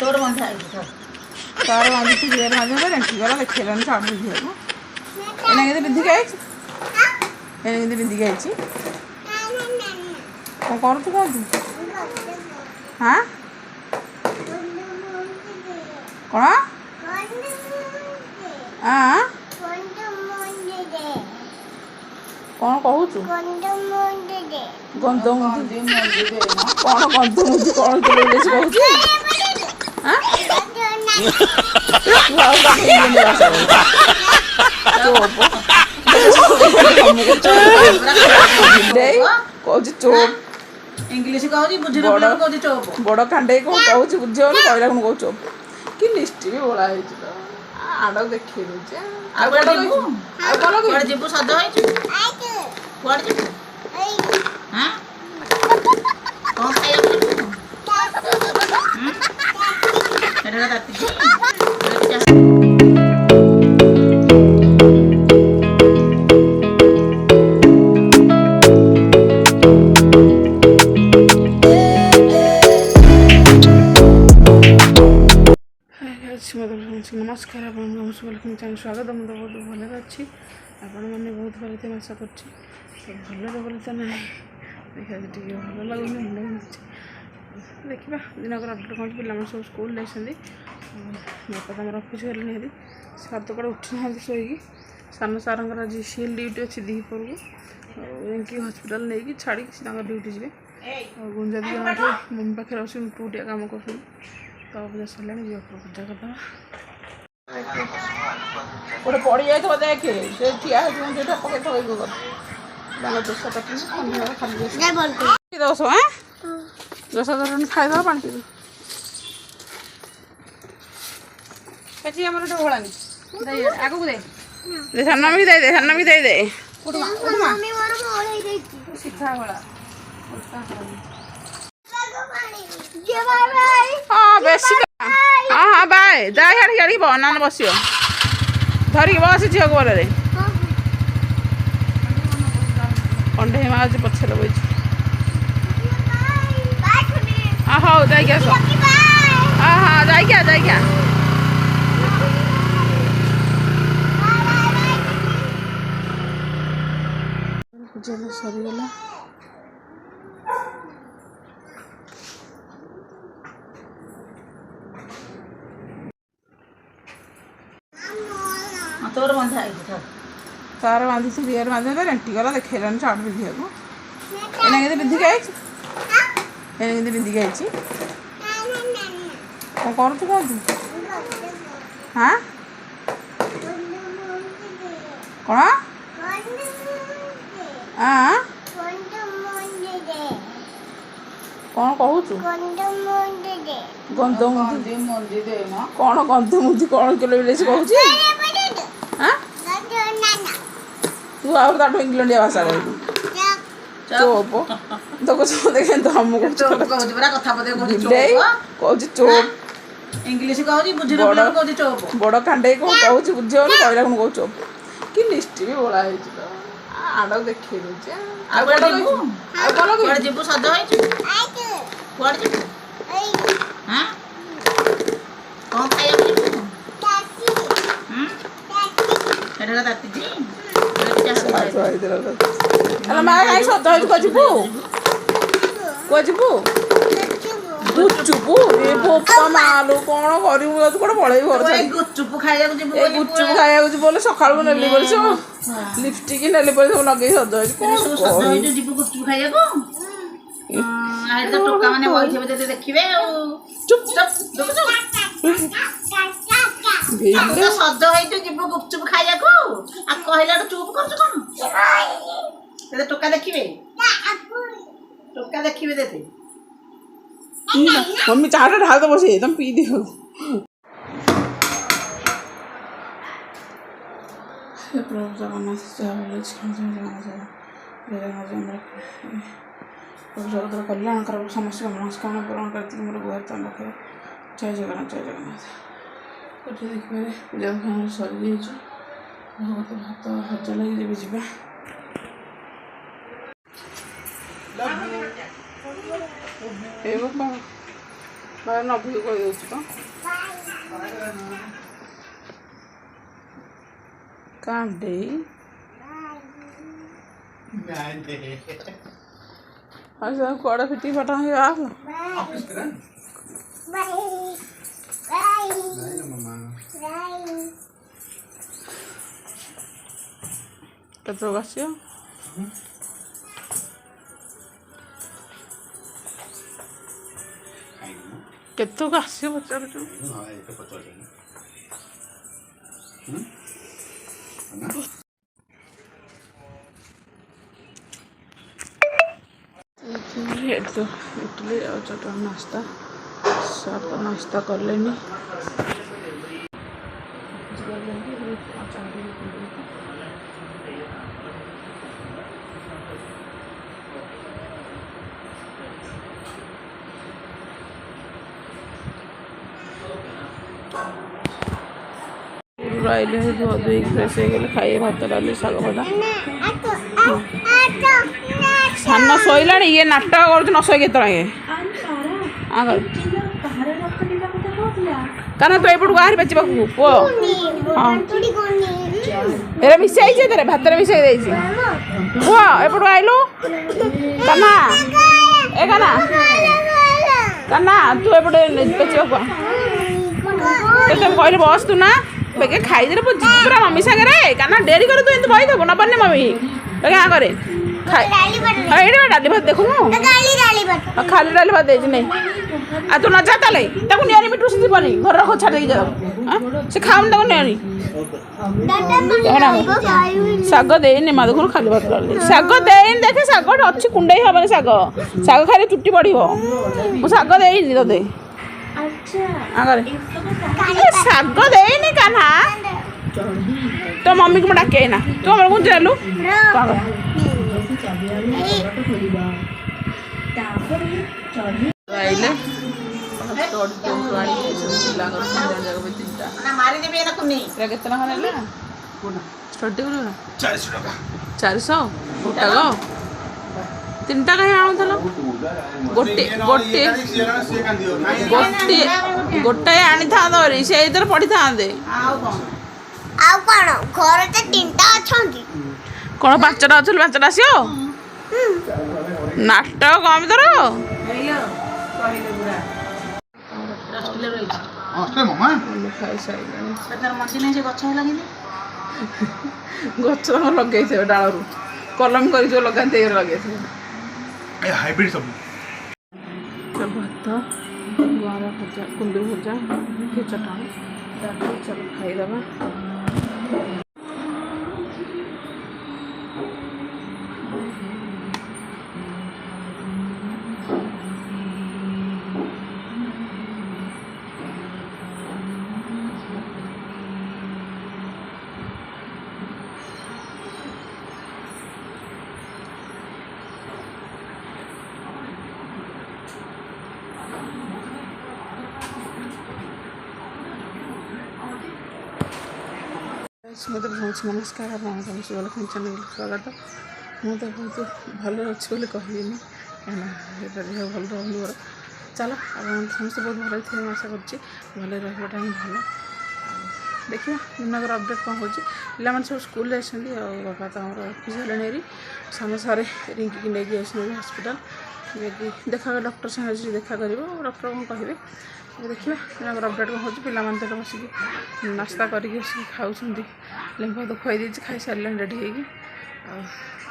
तार बांधी गियर माध्यम रेंटी गला देखिए छाड़ दी झील को बिंदिक आई बिंदिक आई कौन कर तू कौन तू हाँ कौन हाँ कौन कहूँ गंध मुझे कौन गंध मुझे कौन कहूँ चोप इंग्लिश कहूँ बुझे चोप बड़ खांडे को कहूँ बुझे कहला कौन कहूँ चोप कि लिस्ट भी बोला आड़ देखी जीवु सज नमस्कार आपलक्ष्मी चैनल स्वागत मुझे बहुत भल अच्छी आपण मैंने बहुत भल थे आशा कर भल बोले तो ना देखा भल लगुनि मुंड देखा दिनक अपडेट कौन पिला सब स्कूल जाइए बापा तुम रखुच गले सार तो कड़े उठी ना शोक सान सार आज सीएल ड्यूटी अच्छी दीपर को हस्पिटाल नहीं छाड़ी ड्यूटी जी गुंजा दी मम्मी पाखे अच्छी टूटिया कम कर तो पूजा सरला पूजा करदा गोटे पड़ जाए देखे ठिया पकड़ दोष दोष दोष खाईद पानी पी आम भोलानी आगे दे साना भी दे साना भी दे सीखा भला हाँ बेस हाँ हाँ बाय जाड़ी बना बस धरिक बस झील को बोले कंडे माँ आज पछे बी हाँ हाँ जाइए आस हाँ हाँ जाइए पूजा सरीगला तोर बंधा तार बांधी गियर माध्यम रेंटी गला देखिए छाड़ दी झील को बिंदिक आई बिंदिक आई कौन कर तू कौन तू हाँ कौन हाँ कौन कहूँ गंध मुझे कौन गंध मुझे कौन कहूँ तू आठ इंग्लैंडिया भाषा चोप तो कुछ देखे तो हम कहूँ चोप इंग्लिश कहूँ बुझे चोप बड़ खांडे को कहूँ बुझे कहला कौन कहूँ चोप कि लिस्ट भी बोला आड़ देखी जीवु सज कौन माँ कहीं सत कजबू गुपचुप ये बोपा मालू कौन कर कौन पलैबू गुपचुप खाया गुपचुप खाया बोले सका नेली लिपस्टिक नेली लगे सज जीवु गुपचुप खाया टोका मैंने बही देखिए चुप सज हो जीवु गुपचुप खाया कहला चुप कर टोका देखिए टोका देखिए देते मम्मी चाटा ढाल तो बसे तुम पी दियो प्रभु जगन्नाथ जगत कल्याण कर समस्त मनस्कामना पूरण करती मोर गुहार तुम पाखे जय जगन्नाथ देखिए पूजा सरी भगवत भात भजा लगे जी ନଭିକୁ କହିଦେଉଛି ତ କାନ୍ଦେଇ ଆଉ ସେ କୁଆଡ଼େ ଫିଟି ଫଟା ହେଇଗଲା କେତେବେଳକୁ ଆସିବ କେତେବେଳକୁ ଆସିବ ପଚାରୁଛୁ तो इडली और चटन नाश्ता सब नाश्ता कर लेनी आइले धुई फ्रेश हो गले खाइए भात डाली शाग भजा सान शोला ये नाटक कर न शोक क्या तो एपट बाहर बचा पुओ हाँ ये मिसाई तेरे भात मिसाई पुओ एपट आइलु काना ए काना काना तू एपटे बचा कहले बस तू ना बेगे खाईदे पूरा मम्मी सागे काना डेरी कर तू बही देव नबने मम्मी क्या करे डाली भात देखु खाली डाली भात दे नहीं आ तू न जा ताले नियरी मिठू से जीवनी घर रख छाड़ी जा से खाऊन नियरी शाग देनी माँ देखो खाली भात डाली शाग देनी देखे शाग अच्छी कुंडई हेनी शाग शाग खाई चुट्टी पड़ो मुझे शाग देनी ते शाग देनी कान्हा तो मम्मी को डाके ना तू हमारे कौन चलू आइले केतना चारिश गोटा गो तीन टाका आणुल गोटे गोटे गोटे गोटाए आनी था से पढ़ी था कौन पाँचटा अच्छे पाँचटा आसो नाटक कम तर गच लगे डालू कलम कर लगाते लगे हाइब्रिड सब भात गुआर भजा कुंदू भजा चटणी चलो खाईदे नमस्कार आप शिवलक्ष्मी चैनल स्वागत मुझे तो बहुत भल अच्छी बोली कहबी कहीं देह भल रही मोर चलो आप समस्त बहुत भल थे आशा कर भल रहा ही भल देखिए दिनकर अपडेट कौन हो पाने सब स्कूल जाती बापा तो हमारे अफिस हेरी साम सारे रिंकी की लेकिन जाए हस्पिटाल देखा डॉक्टर सागे देखा कर डॉक्टर कौन कहे देखिए दिनकर अपडेट कौन हो पाने तो बसिक नास्ता करके खाऊँ लेंबा तो खुई दी खाई सारे रेडी हो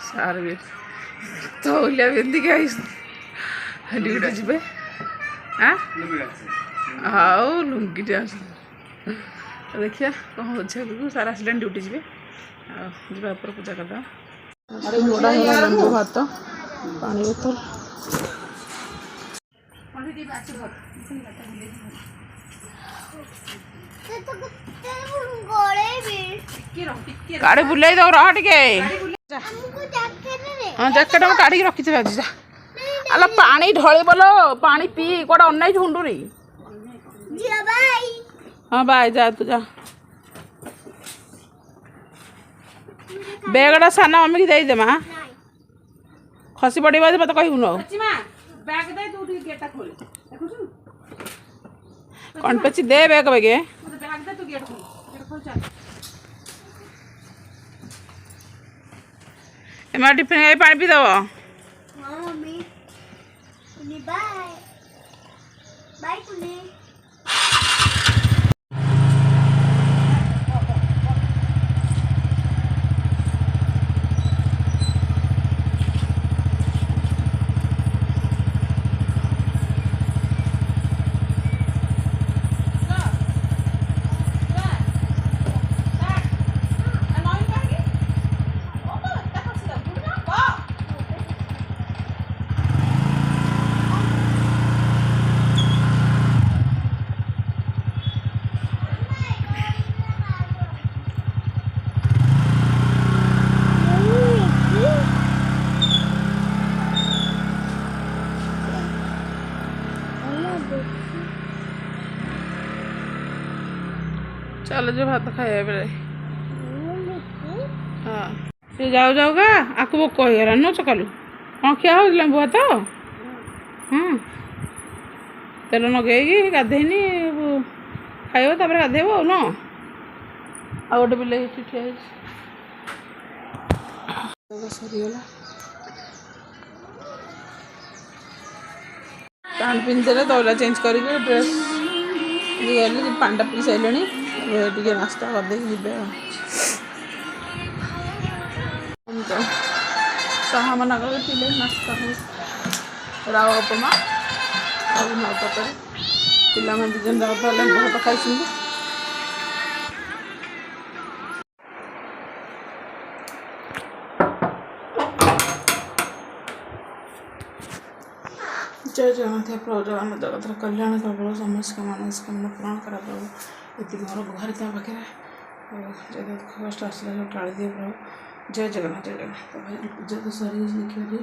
सार भी तो ओलिया बिंदी के ड्यूटी जी आउ लुंगी देखिए कौन हो सारा आस ड्यूटी जी जा पूजा करदा भात पानी बोतल गाड़ी बुलाई दो रह टे हाँ जैकेट में काढ़ी रखी थे आज अल पानी ढल बोलो पानी पी कौन अन्न झुंडुरी हाँ बाय जा तू जा बैगटा साना मम्मी की दे माँ खसी पड़ा मत कहून कौन पची दे बैग बगे बैग दे तू गेट खोल चल एमा टिफिन आई पानी पी दबो हां मम्मी कुनी बाय बाय कुनी चलो जो भात खाए बेले हाँ ये जाओ जाओगा आपको वो कही गला न सकालू हाँ क्या हो भात हाँ तेल नगेगी गाधेनी खाइब तापर गाधेब न आ गोटे बिल ठिया सरीगला पैंट पिंधे दौला चेंज करके ड्रेस गली पानी पी सारे टे नास्ता करदे चाह मना कर पीले नास्ता हो राव उपमा और नौ तक पिला दिजन जाक बहुत खाई जय जगन्नाथ प्रभु जगन्नाथ जगत कल्याण प्रभु समस्त मनस्कामना पूर्ण करा प्रभु ये घर गुहारी तुम पाखे जय दुख कष्ट आसला सब टाड़ी दिए प्रभु जय जगन्नाथ जय जगन्नाथ पूजा तो सरी लिखिए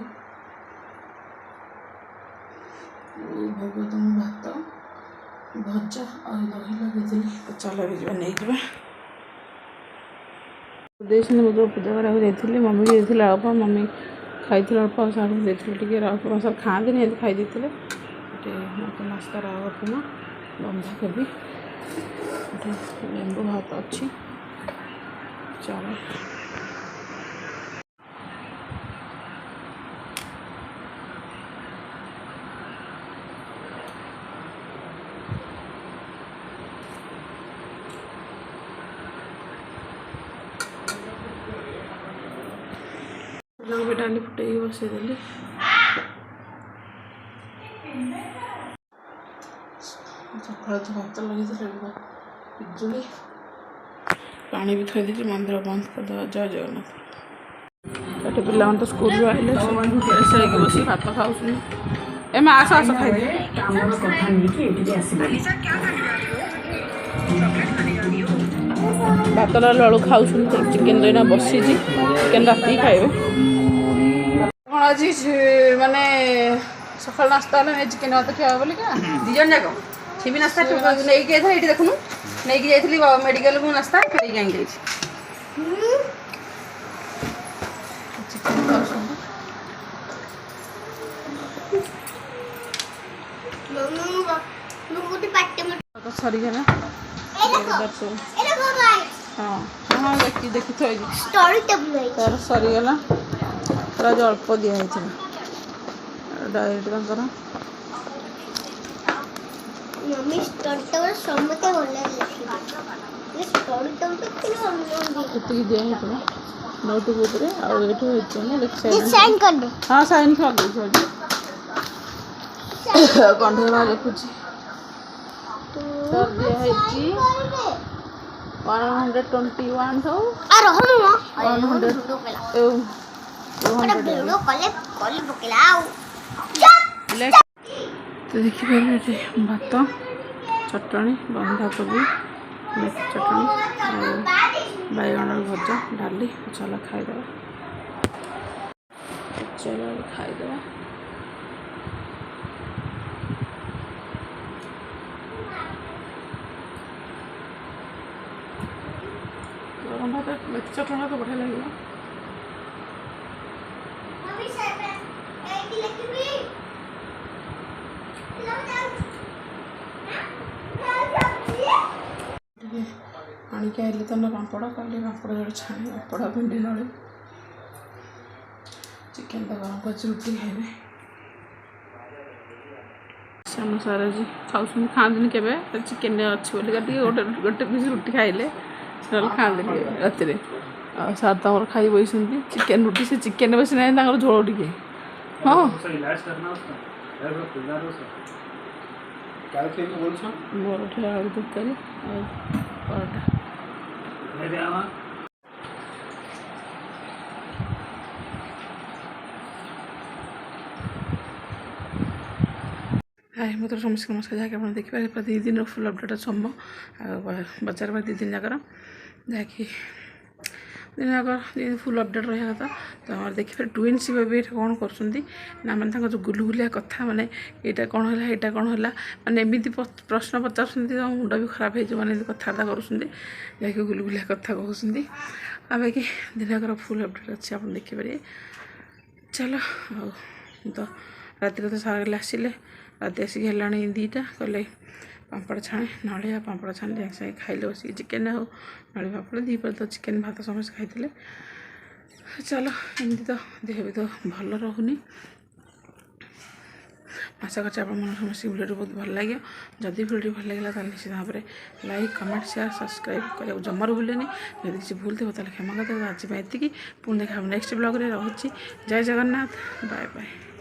भोग तुम भात भजा और दही लगे तो चल नहीं देश जो पूजा करा मम्मी भी देती अल्प मम्मी खाई अल्प सार देती राउपमा सार खाते नहीं खाई देते नास्ता राउपमा बंधाकोबी लेंबू भात अच्छी चलो भी डाली फुटे बसईदेली सकाल तो भात लगे पिजुड़ी पानी भी थोड़ी मंदिर बंद करदे जय जगन्नाथ पिला तो स्कूल आइले बस भात खाऊ एम आस आस खाई भात लड़ू खाऊ चिकेन तो बसी चिकेन राति खाइबे कौन आज माने सकाल नास्ता चिकेन भात खावा बोली का दिजन जाक सी भी नास्ता नहीं गए ये देखुन नहीं जाइली मेडिकल को नास्ता नहीं जाइए चिकेन खाऊ सरीगला हाँ हाँ देखी देखी थोड़ी तार सरीगला तार जो अल्प दिखाई डायरेक्ट ये दिखाई नोटबुक हाँ साइन कर दे कंठे मार देखुची सर दिखाई 121 थो तो देखिए भात चटनी बंधाकोबी चटनी और बैगन भजा डाली चलो खाईदे चलो खाईदे गरम भात मेथी चटनी तो बढ़िया लगे ଧରିକି ଆଇଲି ତ ନା ପାମ୍ପଡ଼ କାଲି ପାମ୍ପଡ଼ ଯୋଡ଼େ ଛାଣି ପାମ୍ପଡ଼ ଭେଣ୍ଡି ନଳି ଚିକେନ୍ ତ ଗରମ କରିଛି ରୁଟି ଖାଇବେ ସାନ ସାର୍ ଆଜି ଖାଉଛନ୍ତି ଖାଆନ୍ତିନି କେବେ ଚିକେନ୍ ଅଛି ବୋଲିକା ଟିକେ ଗୋଟେ ପିସ୍ ରୁଟି ଖାଇଲେ ନହେଲେ ଖାଆନ୍ତିନି ରାତିରେ ଆଉ ସାର୍ ତାଙ୍କର ଖାଇ ବସିଛନ୍ତି ଚିକେନ୍ ରୁଟି ସେ ଚିକେନ୍ ବେଶୀ ନାହିଁ ତାଙ୍କର ଝୋଳ ଟିକେ ହଁ ବରଠା ଆଳୁ ତରକାରୀ ଆଉ ପରଟା ହାଏ ମୁଁ ତ ସମସ୍ତଙ୍କୁ ନମସ୍କାର ଯାହାକି ଆପଣ ଦେଖିପାରିବେ ପୁରା 2 ଦିନର ଫୁଲ୍ ଅପଡ଼େଟ୍ ସମ ଆଉ ବଜାର ବା 2 ଦିନ ଯାକର ଯାହାକି ଦିନ ଯାକ ଫୁଲ୍ ଅପଡ଼େଟ୍ ରହିବା କଥା ତ ଆମର ଦେଖିପାରିବେ ଟ୍ୱିନ୍ସ ବେବି ଏଇଟା କ'ଣ କରୁଛନ୍ତି ନା ମାନେ ତାଙ୍କ ଯେଉଁ ଗୁଲୁଗୁଲିଆ କଥା ମାନେ ଏଇଟା କ'ଣ ହେଲା ଏଇଟା କ'ଣ ହେଲା ମାନେ ଏମିତି ପ୍ରଶ୍ନ ପଚାରୁଛନ୍ତି ତ ମୁଣ୍ଡ ବି ଖରାପ ହେଇଯିବ ମାନେ ଏମିତି କଥାବାର୍ତ୍ତା କରୁଛନ୍ତି ଯାହାକି ଗୁଲୁଗୁଲିଆ କଥା କହୁଛନ୍ତି ଆଉ ବାକି ଦିନ ଯାକର ଫୁଲ୍ ଅପଡ଼େଟ୍ ଅଛି ଆପଣ ଦେଖିପାରିବେ ଚାଲ ଆଉ ତ ରାତିରେ ତ ସାର୍ ଆସିଲେ ରାତି ଆସିକି ହେଲାଣି 2ଟା କହିଲେ ପାମ୍ପଡ଼ ଛାଣେ ନଡ଼ିଆ ପାମ୍ପଡ଼ ଛାଣେ ସାଙ୍ଗେ ସାଙ୍ଗେ ଖାଇଲେ ବସିକି ଚିକେନ୍ ଆଉ ନଡ଼ିଆ ପାମ୍ପଡ଼ ଦ୍ୱିପହରେ ତ ଚିକେନ୍ ଭାତ ସମସ୍ତେ ଖାଇଥିଲେ ଚାଲ ଏମିତି ତ ଦେହ ବି ତ ଭଲ ରହୁନି ଆଶା କରୁଛି ଆପଣମାନଙ୍କୁ ସମସ୍ତେ ଭିଡ଼ିଓଟି ବହୁତ ଭଲ ଲାଗିବ ଯଦି ଭିଡ଼ିଓଟି ଭଲ ଲାଗିଲା ତାହେଲେ ନିଶ୍ଚିତ ଭାବରେ ଲାଇକ୍ କମେଣ୍ଟ ସେୟାର ସବସ୍କ୍ରାଇବ୍ କରିବାକୁ ଜମାରୁ ଭୁଲେନି ଯଦି କିଛି ଭୁଲ ଥିବ ତାହେଲେ କ୍ଷମା କରିଦେବେ ଆଜି ପାଇଁ ଏତିକି ପୁଣି ଦେଖା ହେବ ନେକ୍ସଟ ବ୍ଲଗ୍ରେ ରହୁଛି ଜୟ ଜଗନ୍ନାଥ ବାଏ ବାଏ।